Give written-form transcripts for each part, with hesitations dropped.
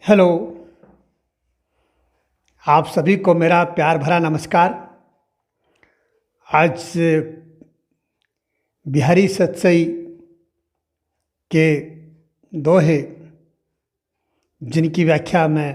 Hello. आप सभी को मेरा प्यार भरा नमस्कार। आज बिहारी सतसई के दोहे, जिनकी व्याख्या मैं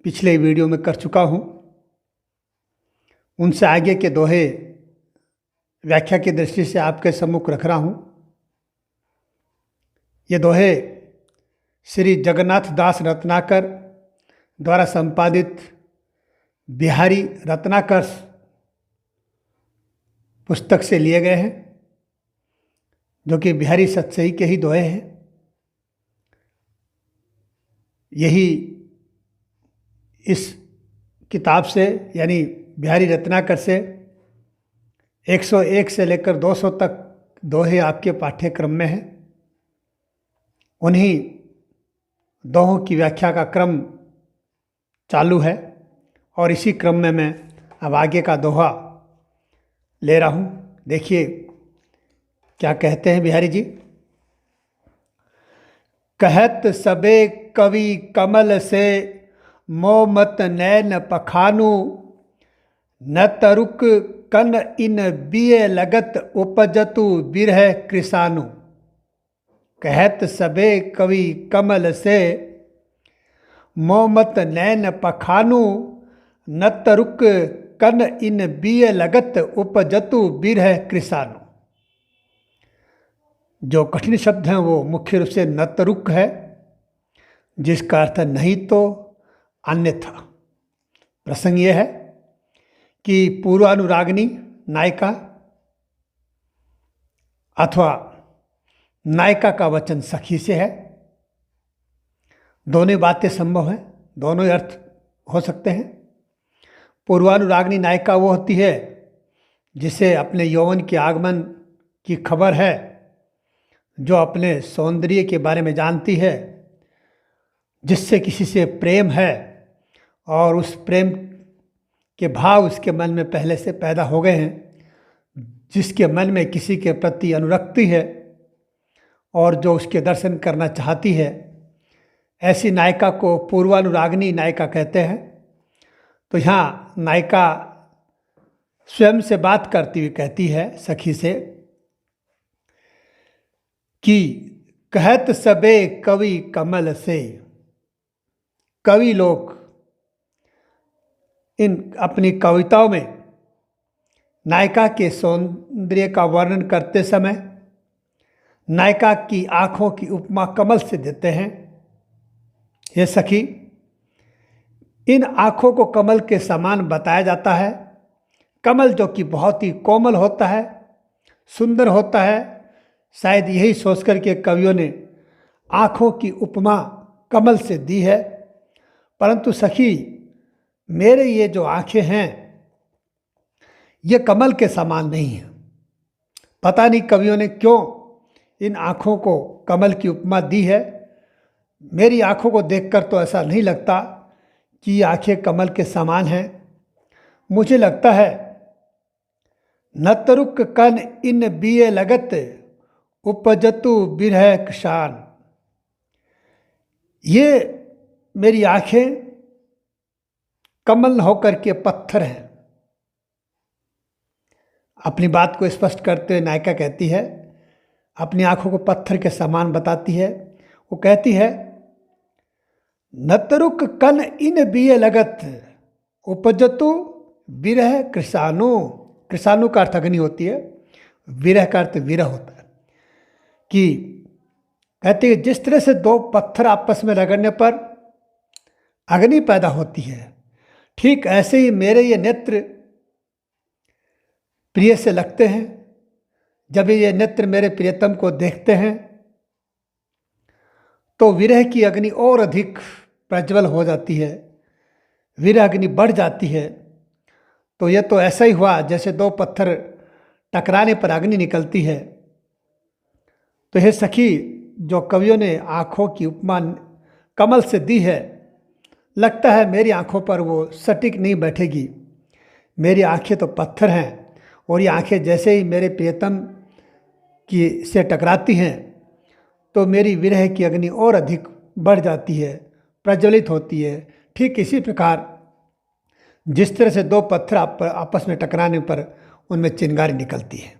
पिछले वीडियो में कर चुका हूँ, उनसे आगे के दोहे व्याख्या की दृष्टि से आपके सम्मुख रख रहा हूँ। ये दोहे श्री जगन्नाथ दास रत्नाकर द्वारा संपादित बिहारी रत्नाकर पुस्तक से लिए गए हैं, जो कि बिहारी सतसई के ही दोहे हैं। यही इस किताब से यानी बिहारी रत्नाकर से 101 से लेकर 200 तक दोहे आपके पाठ्यक्रम में हैं। उन्हीं दोहों की व्याख्या का क्रम चालू है और इसी क्रम में मैं अब आगे का दोहा ले रहा हूँ। देखिए क्या कहते हैं बिहारी जी। कहत सबे कवि कमल से मोमत नैन पखानु, न तरुक कन इन बिये लगत उपजतु बिरह कृसानु। कहत सबे कवि कमल से मोमत नैन पखानु, न तरुक कन इन बिय लगत उपजतु बिरह कृसानु। जो कठिन शब्द हैं वो मुख्य रूप से नतरुक है, जिसका अर्थ नहीं तो अन्यथा। प्रसंग ये है कि पूर्वानुरागिनी नायिका अथवा नायिका का वचन सखी से है। दोनों बातें संभव हैं, दोनों ही अर्थ हो सकते हैं। पूर्वानुरागिनी नायिका वो होती है जिसे अपने यौवन के आगमन की खबर है, जो अपने सौंदर्य के बारे में जानती है, जिससे किसी से प्रेम है और उस प्रेम के भाव उसके मन में पहले से पैदा हो गए हैं, जिसके मन में किसी के प्रति अनुरक्ति है और जो उसके दर्शन करना चाहती है, ऐसी नायिका को पूर्वानुरागिनी नायिका कहते हैं। तो यहाँ नायिका स्वयं से बात करती हुई कहती है सखी से कि कहत सबे कवि कमल से। कवि लोग इन अपनी कविताओं में नायिका के सौंदर्य का वर्णन करते समय नायिका की आँखों की उपमा कमल से देते हैं। ये सखी, इन आँखों को कमल के समान बताया जाता है। कमल जो कि बहुत ही कोमल होता है, सुंदर होता है। शायद यही सोच कर के कवियों ने आँखों की उपमा कमल से दी है। परंतु सखी, मेरे ये जो आँखें हैं ये कमल के समान नहीं हैं। पता नहीं कवियों ने क्यों इन आँखों को कमल की उपमा दी है। मेरी आँखों को देखकर तो ऐसा नहीं लगता कि ये आँखें कमल के समान हैं। मुझे लगता है न तरुक कन इन बिये लगत उपजतु बिरह कृशान। ये मेरी आँखें कमल होकर के पत्थर हैं। अपनी बात को स्पष्ट करते हुए नायिका कहती है, अपनी आँखों को पत्थर के समान बताती है। वो कहती है नतरुक कन इन बिये लगत उपजतु बिरह कृसानु। कृसानु का अर्थ अग्नि होती है, विरह का अर्थ विरह होता है। कि कहती है जिस तरह से दो पत्थर आपस में रगड़ने पर अग्नि पैदा होती है, ठीक ऐसे ही मेरे ये नेत्र प्रिय से लगते हैं। जब ये नेत्र मेरे प्रियतम को देखते हैं तो विरह की अग्नि और अधिक प्रज्वल हो जाती है, विरह अग्नि बढ़ जाती है। तो यह तो ऐसा ही हुआ जैसे दो पत्थर टकराने पर अग्नि निकलती है। तो हे सखी, जो कवियों ने आँखों की उपमा कमल से दी है, लगता है मेरी आँखों पर वो सटीक नहीं बैठेगी। मेरी आँखें तो पत्थर हैं और ये आँखें जैसे ही मेरे प्रियतम की से टकराती हैं तो मेरी विरह की अग्नि और अधिक बढ़ जाती है प्रज्वलित होती है। ठीक इसी प्रकार जिस तरह से दो पत्थर आपस में टकराने पर उनमें चिंगारी निकलती है।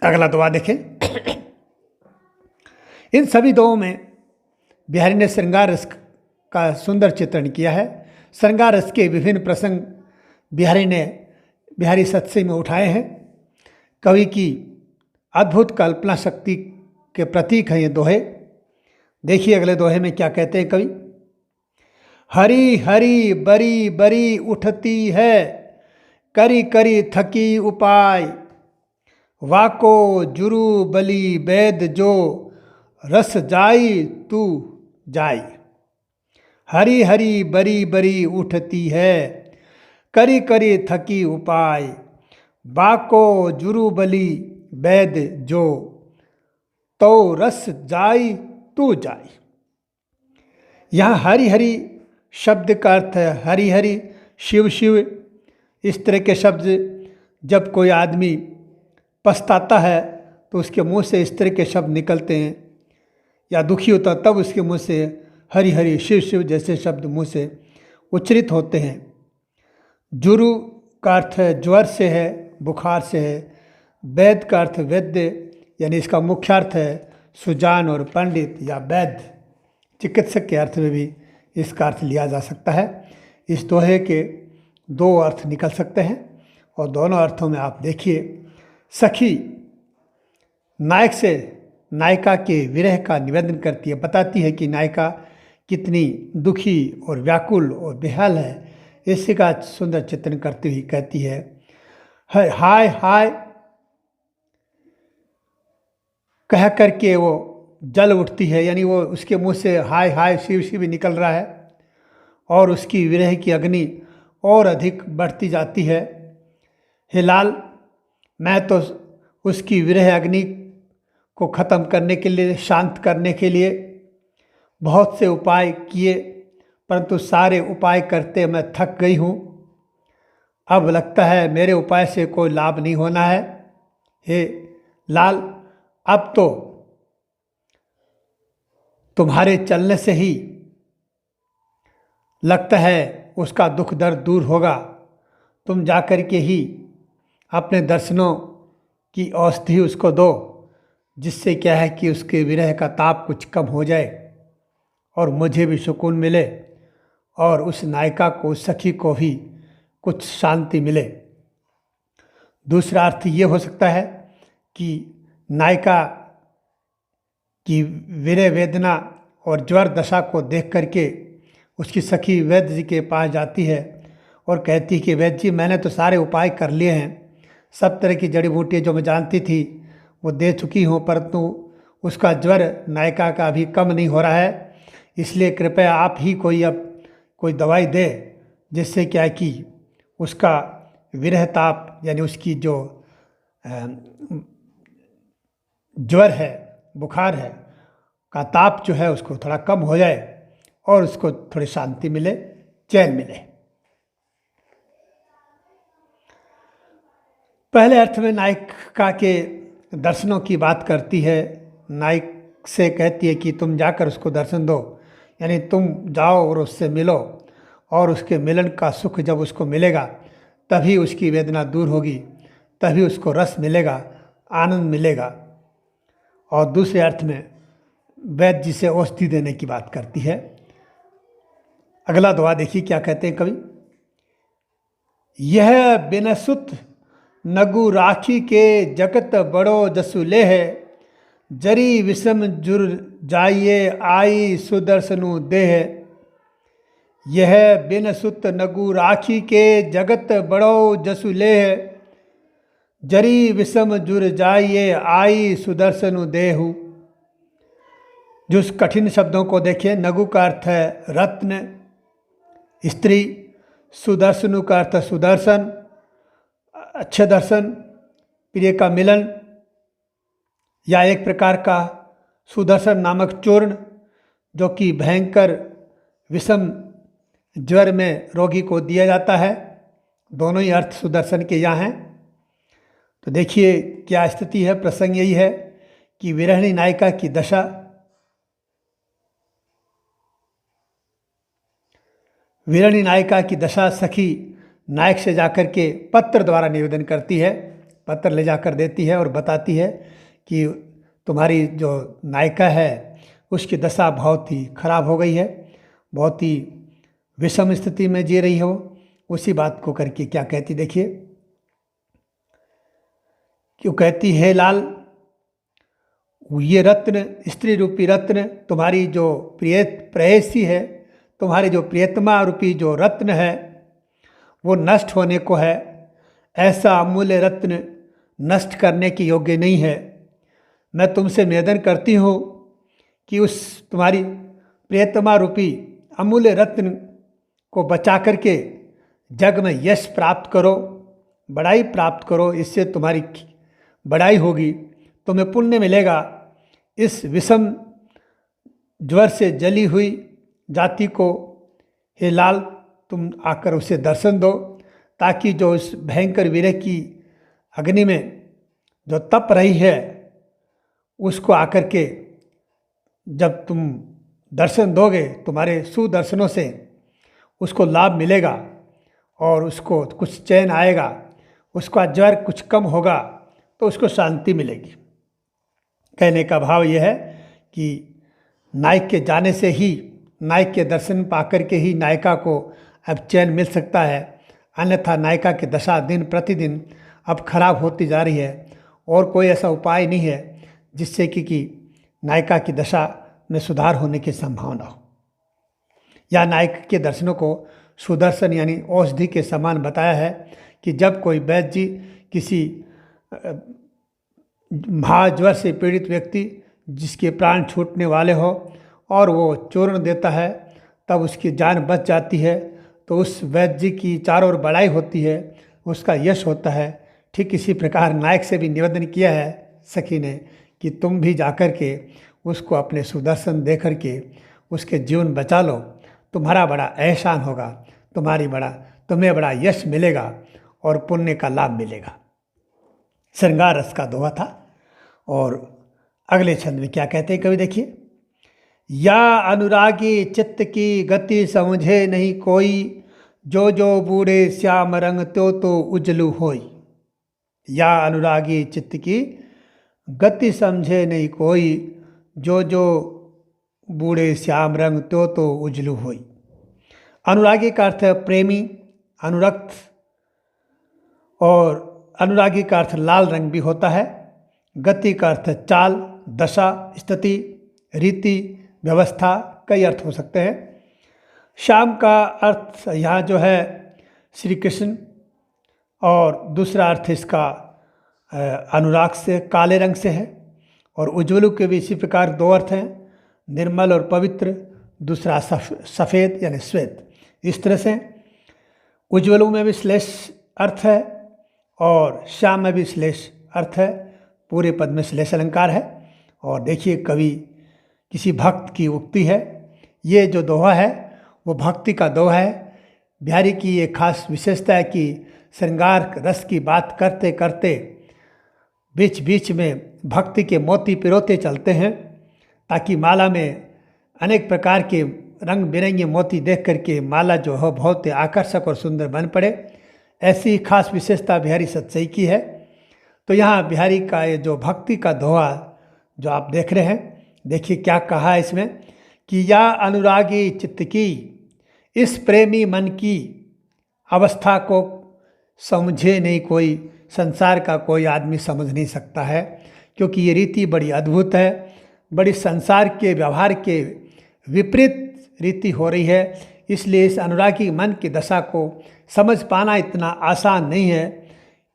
अगला दुआ देखें। इन सभी दुआओं में बिहारी ने श्रृंगार रस का सुंदर चित्रण किया है। श्रृंगार रस के विभिन्न प्रसंग बिहारी सत्संग में उठाए हैं। कवि की अद्भुत कल्पना शक्ति के प्रतीक हैं ये दोहे। देखिए अगले दोहे में क्या कहते हैं कवि। हरी हरी बरी बरी उठती है, करी करी थकी उपाय, वाको जुरु बली बैद जो, रस जाई तू जाई। हरी हरी बरी बरी उठती है, करी करी थकी उपाय, बाको जुरु बली बैद जो, तो रस जाई तू जाई। यहाँ हरि हरि शब्द का अर्थ है हरि हरि, शिव शिव। इस तरह के शब्द जब कोई आदमी पछताता है तो उसके मुंह से इस तरह के शब्द निकलते हैं, या दुखी होता तब उसके मुंह से हरि हरि शिव शिव जैसे शब्द मुंह से उच्चरित होते हैं। जुरु का अर्थ ज्वर से है, बुखार से है। वैद्य का अर्थ वैद्य, यानी इसका मुख्यार्थ है सुजान और पंडित या वैद्य, चिकित्सक के अर्थ में भी इसका अर्थ लिया जा सकता है। इस दोहे के दो अर्थ निकल सकते हैं और दोनों अर्थों में आप देखिए, सखी नायक से नायिका के विरह का निवेदन करती है, बताती है कि नायिका कितनी दुखी और व्याकुल और बेहाल है। इसी का सुंदर चित्रण करती हुई कहती है हाय हाय कह करके वो जल उठती है, यानी वो उसके मुंह से हाय हाय शिव शिव निकल रहा है और उसकी विरह की अग्नि और अधिक बढ़ती जाती है। हे लाल, मैं तो उसकी विरह अग्नि को ख़त्म करने के लिए, शांत करने के लिए बहुत से उपाय किए, परंतु सारे उपाय करते मैं थक गई हूँ। अब लगता है मेरे उपाय से कोई लाभ नहीं होना है। हे लाल, अब तो तुम्हारे चलने से ही लगता है उसका दुख दर्द दूर होगा। तुम जाकर के ही अपने दर्शनों की औषधि उसको दो, जिससे क्या है कि उसके विरह का ताप कुछ कम हो जाए और मुझे भी सुकून मिले और उस नायिका को, उस सखी को भी कुछ शांति मिले। दूसरा अर्थ ये हो सकता है कि नायिका की विरह वेदना और ज्वर दशा को देख करके उसकी सखी वैद्य जी के पास जाती है और कहती है कि वैद्य जी, मैंने तो सारे उपाय कर लिए हैं, सब तरह की जड़ी बूटियाँ जो मैं जानती थी वो दे चुकी हूँ, परंतु उसका ज्वर नायिका का अभी कम नहीं हो रहा है। इसलिए कृपया आप ही कोई दवाई दे, जिससे क्या है कि उसका विरह ताप, यानी उसकी जो ज्वर है, बुखार है का ताप जो है उसको थोड़ा कम हो जाए और उसको थोड़ी शांति मिले, चैन मिले। पहले अर्थ में नायिका के दर्शनों की बात करती है। नायक से कहती है कि तुम जाकर उसको दर्शन दो, यानी तुम जाओ और उससे मिलो, और उसके मिलन का सुख जब उसको मिलेगा तभी उसकी वेदना दूर होगी, तभी उसको रस मिलेगा, आनंद मिलेगा। और दूसरे अर्थ में वैद्य जी से औषधि देने की बात करती है। अगला दुआ देखिए क्या कहते हैं कवि। यह बिनसुत नगु राखी के जगत बड़ो जसुले है, जरी विषम जुर जाइए आई सुदर्शनु देह। यह बिनसुत नगु राखी के जगत बड़ो जसुले है, जरी विषम जुर जाइए आई सुदर्शनु देहु। जो कठिन शब्दों को देखिए, नगु का अर्थ है रत्न, स्त्री, सुदर्शनु का अर्थ सुदर्शन, अच्छे दर्शन, प्रिय का मिलन, या एक प्रकार का सुदर्शन नामक चूर्ण जो कि भयंकर विषम ज्वर में रोगी को दिया जाता है। दोनों ही अर्थ सुदर्शन के यहाँ हैं। तो देखिए क्या स्थिति है। प्रसंग यही है कि विरहिणी नायिका की दशा वीरणी नायिका की दशा सखी नायक से जाकर के पत्र द्वारा निवेदन करती है, पत्र ले जाकर देती है और बताती है कि तुम्हारी जो नायिका है उसकी दशा बहुत ही खराब हो गई है, बहुत ही विषम स्थिति में जी रही हो। उसी बात को करके क्या कहती देखिए, क्यों कहती है लाल, ये रत्न, स्त्री रूपी रत्न, तुम्हारी जो प्रेयसी है, तुम्हारे जो प्रियतमा रूपी जो रत्न है वो नष्ट होने को है। ऐसा अमूल्य रत्न नष्ट करने के योग्य नहीं है। मैं तुमसे निवेदन करती हूँ कि उस तुम्हारी प्रियतमा रूपी अमूल्य रत्न को बचा करके जग में यश प्राप्त करो, बड़ाई प्राप्त करो। इससे तुम्हारी बड़ाई होगी, तुम्हें पुण्य मिलेगा। इस विषम ज्वर से जली हुई जाति को हे लाल तुम आकर उसे दर्शन दो, ताकि जो इस भयंकर विरह की अग्नि में जो तप रही है उसको आकर के जब तुम दर्शन दोगे, तुम्हारे सुदर्शनों से उसको लाभ मिलेगा और उसको कुछ चैन आएगा, उसका ज्वर कुछ कम होगा तो उसको शांति मिलेगी। कहने का भाव यह है कि नायक के जाने से ही, नायक के दर्शन पाकर के ही नायिका को अब चैन मिल सकता है, अन्यथा नायिका की दशा दिन प्रतिदिन अब खराब होती जा रही है और कोई ऐसा उपाय नहीं है जिससे कि नायिका की दशा में सुधार होने की संभावना हो। या नायक के दर्शनों को सुदर्शन यानी औषधि के समान बताया है कि जब कोई वैद्य जी किसी महाज्वर से पीड़ित व्यक्ति जिसके प्राण छूटने वाले हो और वो चूर्ण देता है तब उसकी जान बच जाती है, तो उस वैद्य जी की चारों ओर बड़ाई होती है, उसका यश होता है। ठीक इसी प्रकार नायक से भी निवेदन किया है सखी ने कि तुम भी जाकर के उसको अपने सुदर्शन दे करके उसके जीवन बचा लो, तुम्हारा बड़ा एहसान होगा, तुम्हें बड़ा यश मिलेगा और पुण्य का लाभ मिलेगा। श्रृंगार रस का दोहा था। और अगले छंद में क्या कहते हैं कवि देखिए, या अनुरागी चित्त की गति समझे नहीं कोई, जो जो बूढ़े श्याम रंग त्यो तो उजलू होई। या अनुरागी चित्त की गति समझे नहीं कोई, जो जो बूढ़े श्याम रंग त्यो तो उजलू होई। अनुरागी का अर्थ है प्रेमी, अनुरक्त, और अनुरागी का अर्थ लाल रंग भी होता है। गति का अर्थ चाल, दशा, स्थिति, रीति, व्यवस्था, कई अर्थ हो सकते हैं। श्याम का अर्थ यहाँ जो है श्री कृष्ण, और दूसरा अर्थ इसका अनुराग से, काले रंग से है। और उज्ज्वल के भी इसी प्रकार दो अर्थ हैं, निर्मल और पवित्र, दूसरा सफ़ेद यानी श्वेत। इस तरह से उज्ज्वलों में भी श्लेष अर्थ है और श्याम में भी श्लेष अर्थ है। पूरे पद में श्लेष अलंकार है। और देखिए कवि किसी भक्त की उक्ति है, ये जो दोहा है वो भक्ति का दोहा है। बिहारी की ये खास विशेषता है कि श्रृंगार रस की बात करते करते बीच बीच में भक्ति के मोती पिरोते चलते हैं, ताकि माला में अनेक प्रकार के रंग बिरंगे मोती देख करके माला जो है बहुत ही आकर्षक और सुंदर बन पड़े। ऐसी खास विशेषता बिहारी सतसई की है। तो यहाँ बिहारी का ये जो भक्ति का दोहा जो आप देख रहे हैं, देखिए क्या कहा है इसमें कि या अनुरागी चित्त की, इस प्रेमी मन की अवस्था को समझे नहीं कोई, संसार का कोई आदमी समझ नहीं सकता है, क्योंकि ये रीति बड़ी अद्भुत है, बड़ी संसार के व्यवहार के विपरीत रीति हो रही है। इसलिए इस अनुरागी मन की दशा को समझ पाना इतना आसान नहीं है।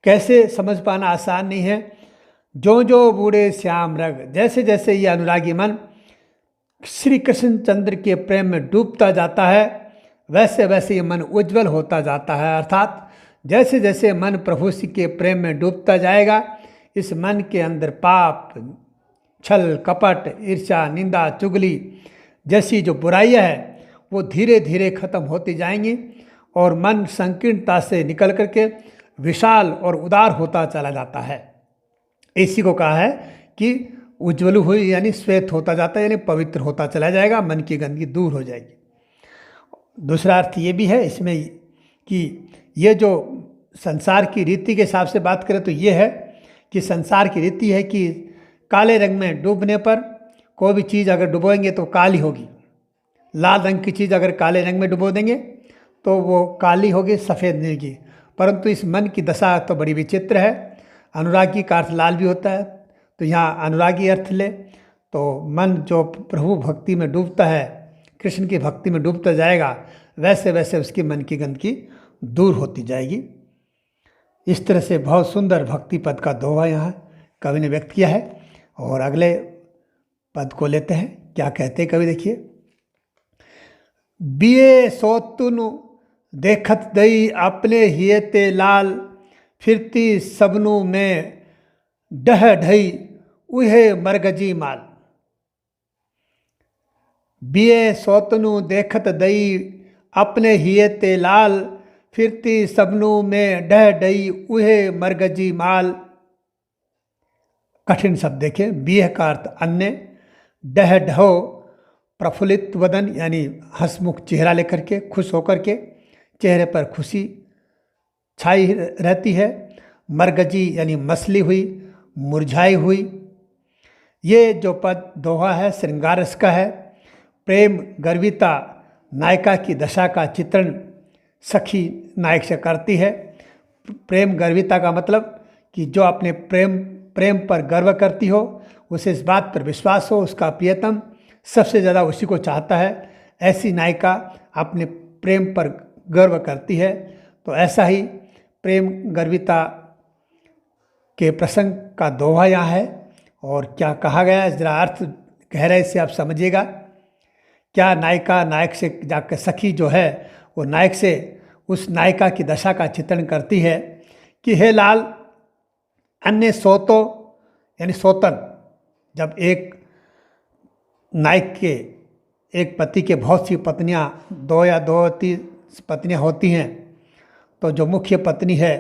कैसे समझ पाना आसान नहीं है? जो जो बूढ़े श्याम रंग, जैसे जैसे ये अनुरागी मन श्री कृष्ण चंद्र के प्रेम में डूबता जाता है, वैसे वैसे ये मन उज्जवल होता जाता है। अर्थात जैसे जैसे मन प्रभु श्री के प्रेम में डूबता जाएगा, इस मन के अंदर पाप, छल, कपट, ईर्ष्या, निंदा, चुगली जैसी जो बुराइयां हैं वो धीरे धीरे खत्म होती जाएंगी और मन संकीर्णता से निकल करके विशाल और उदार होता चला जाता है। इसी को कहा है कि उज्ज्वल हुई यानी श्वेत होता जाता है, यानी पवित्र होता चला जाएगा, मन की गंदगी दूर हो जाएगी। दूसरा अर्थ ये भी है इसमें कि ये जो संसार की रीति के हिसाब से बात करें तो ये है कि संसार की रीति है कि काले रंग में डूबने पर कोई भी चीज़ अगर डुबोएंगे तो काली होगी, लाल रंग की चीज़ अगर काले रंग में डुबो देंगे तो वो काली होगी, सफ़ेद नहीं होगी। परंतु इस मन की दशा तो बड़ी विचित्र है। अनुरागी का अर्थ लाल भी होता है, तो यहाँ अनुरागी अर्थ ले तो मन जो प्रभु भक्ति में डूबता है, कृष्ण की भक्ति में डूबता जाएगा, वैसे वैसे उसकी मन की गंदगी दूर होती जाएगी। इस तरह से बहुत सुंदर भक्ति पद का दोहा यहाँ कवि ने व्यक्त किया है। और अगले पद को लेते हैं, क्या कहते हैं कवि, देखिए। बिये सोतुनु देखत दई अपने हिये ते लाल, फिरती सबनु में डह ढई उहे मरगजी माल। बिये सोतनु देखत दई अपने हिये ते लाल, फिरती सबनु में डह डई उहे मरगजी माल। कठिन शब्द देखे। बिये का अर्थ अन्य, डह ढो प्रफुल्लित वदन यानी हंसमुख चेहरा लेकर के, खुश होकर के, चेहरे पर खुशी छाई रहती है। मरगजी यानी मसली हुई, मुरझाई हुई। ये जो पद दोहा है श्रृंगार रस का है। प्रेम गर्विता नायिका की दशा का चित्रण सखी नायक से करती है। प्रेम गर्विता का मतलब कि जो अपने प्रेम पर गर्व करती हो, उसे इस बात पर विश्वास हो उसका प्रियतम सबसे ज़्यादा उसी को चाहता है, ऐसी नायिका अपने प्रेम पर गर्व करती है। तो ऐसा ही प्रेम गर्विता के प्रसंग का दोहा यहाँ है। और क्या कहा गया है ज़रा अर्थ गहराई से आप समझिएगा। क्या नायिका नायक से जाकर, सखी जो है वो नायक से उस नायिका की दशा का चित्रण करती है कि हे लाल, अन्य सोतो यानी सोतन, जब एक नायक के एक पति के बहुत सी पत्नियां, दो या दो तीन पत्नियां होती हैं, तो जो मुख्य पत्नी है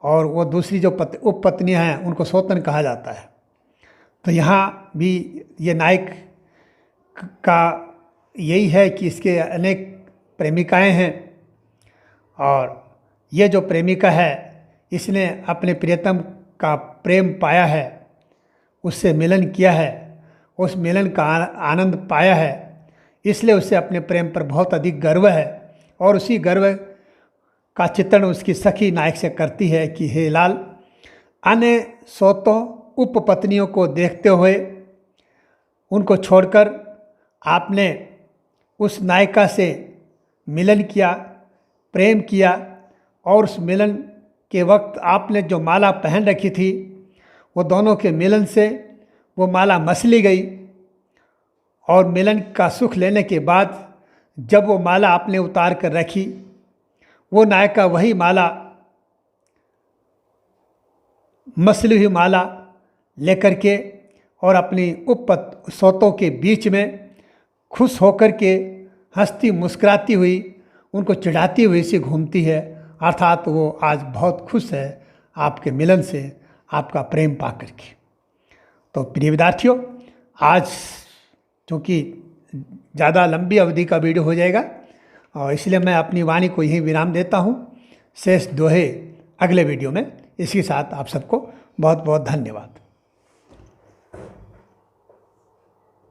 और वो दूसरी जो उप पत्नियां हैं उनको सोतन कहा जाता है। तो यहाँ भी ये नायक का यही है कि इसके अनेक प्रेमिकाएं हैं और ये जो प्रेमिका है इसने अपने प्रियतम का प्रेम पाया है, उससे मिलन किया है, उस मिलन का आनंद पाया है, इसलिए उसे अपने प्रेम पर बहुत अधिक गर्व है। और उसी गर्व का चित्रण उसकी सखी नायक से करती है कि हे लाल, अन्य सोतों उपपत्नियों को देखते हुए उनको छोड़कर आपने उस नायिका से मिलन किया, प्रेम किया, और उस मिलन के वक्त आपने जो माला पहन रखी थी वो दोनों के मिलन से वो माला मसली गई। और मिलन का सुख लेने के बाद जब वो माला आपने उतार कर रखी, वो नायिका वही माला, मसली हुई माला लेकर के और अपनी सोतों के बीच में खुश होकर के हंसती मुस्कुराती हुई उनको चिढ़ाती हुई से घूमती है। अर्थात वो आज बहुत खुश है आपके मिलन से, आपका प्रेम पा करके। तो प्रिय विद्यार्थियों, आज चूँकि ज़्यादा लंबी अवधि का वीडियो हो जाएगा और इसलिए मैं अपनी वाणी को यहीं विराम देता हूँ। शेष दोहे अगले वीडियो में। इसी के साथ आप सबको बहुत बहुत धन्यवाद।